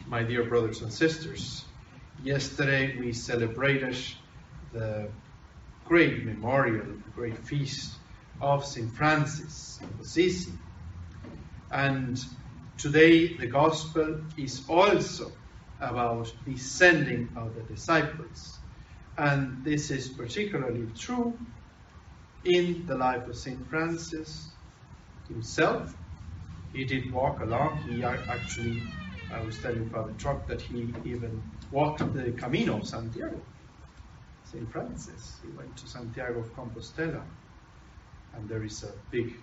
My dear brothers and sisters, yesterday we celebrated the great memorial, the great feast of St. Francis of Assisi. And today the Gospel is also about the sending of the disciples. And this is particularly true in the life of St. Francis himself. He did walk along. He actually, I was telling Father Truck that he even walked the Camino of Santiago. St. Francis, he went to Santiago of Compostela, and there is a big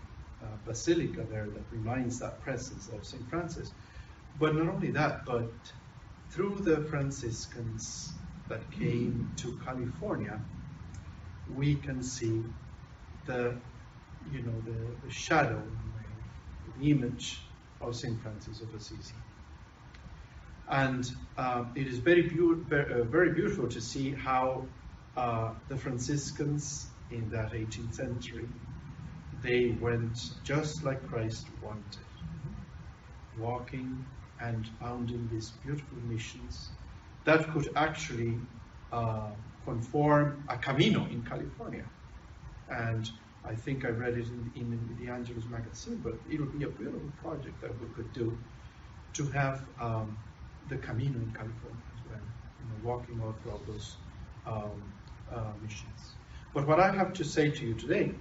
basilica there that reminds that presence of St. Francis. But not only that, but through the Franciscans that came to California, we can see the shadow, the image of St. Francis of Assisi. And it is very beautiful to see how the Franciscans in that 18th century, they went just like Christ wanted, walking and founding these beautiful missions that could actually conform a Camino in California. And I think I read it in the Angelus magazine, but it would be a beautiful project that we could do to have the Camino in California as well, walking all throughout those missions. But what I have to say to you today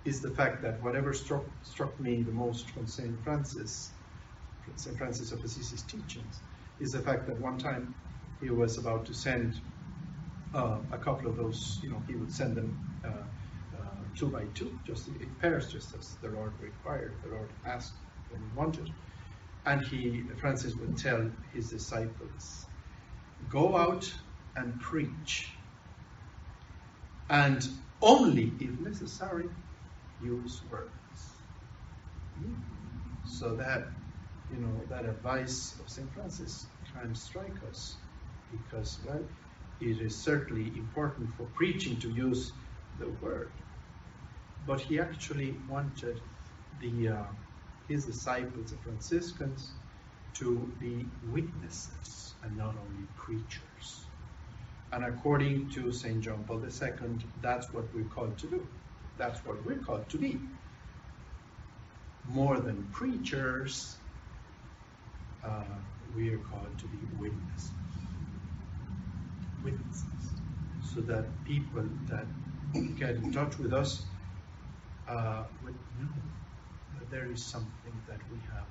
is the fact that whatever struck me the most from St. Francis of Assisi's teachings is the fact that one time he was about to send a couple of those, he would send them 2 by 2, just in pairs, just as the Lord required, the Lord asked when he wanted. And Francis would tell his disciples, go out and preach, and only if necessary, use words. So that, that advice of St. Francis can strike us, because, well, it is certainly important for preaching to use the word. But he actually wanted his disciples, the Franciscans, to be witnesses and not only preachers. And according to St. John Paul II, that's what we're called to do. That's what we're called to be. More than preachers, we are called to be witnesses. Witnesses. So that people that get in touch with us would know that there is something that we have,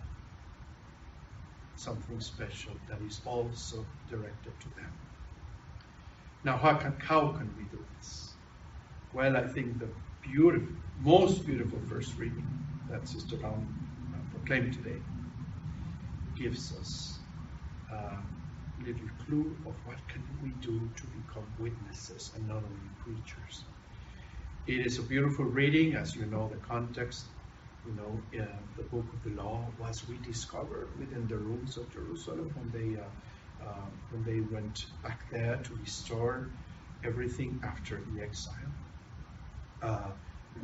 something special that is also directed to them. Now, how can we do this? Well, I think the most beautiful first reading that Sister Dawn proclaimed today gives us a little clue of what can we do to become witnesses and not only preachers. It is a beautiful reading, as you know the context. The book of the law was rediscovered within the ruins of Jerusalem when they went back there to restore everything after the exile.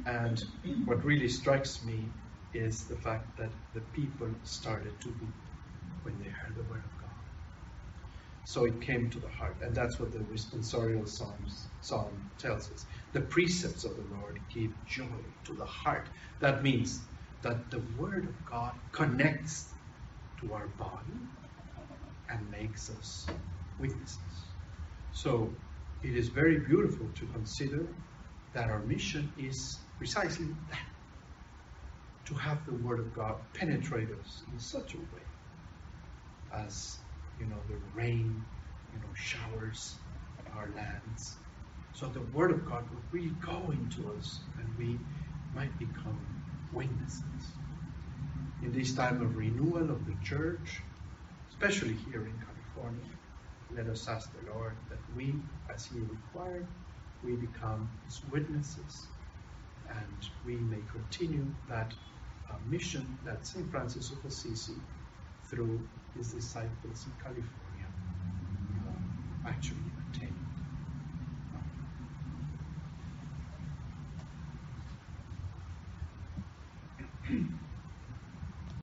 And what really strikes me is the fact that the people started to weep when they heard the word of God. So it came to the heart, and that's what the responsorial psalm tells us. The precepts of the Lord give joy to the heart. That means that the word of God connects to our body and makes us witnesses. So it is very beautiful to consider that our mission is precisely that, to have the word of God penetrate us in such a way as the rain showers our lands, so the word of God will really go into us and we might become witnesses. In this time of renewal of the church, especially here in California, let us ask the Lord that we, as he required, we become his witnesses, and we may continue that mission that St. Francis of Assisi, through his disciples in California, actually attained.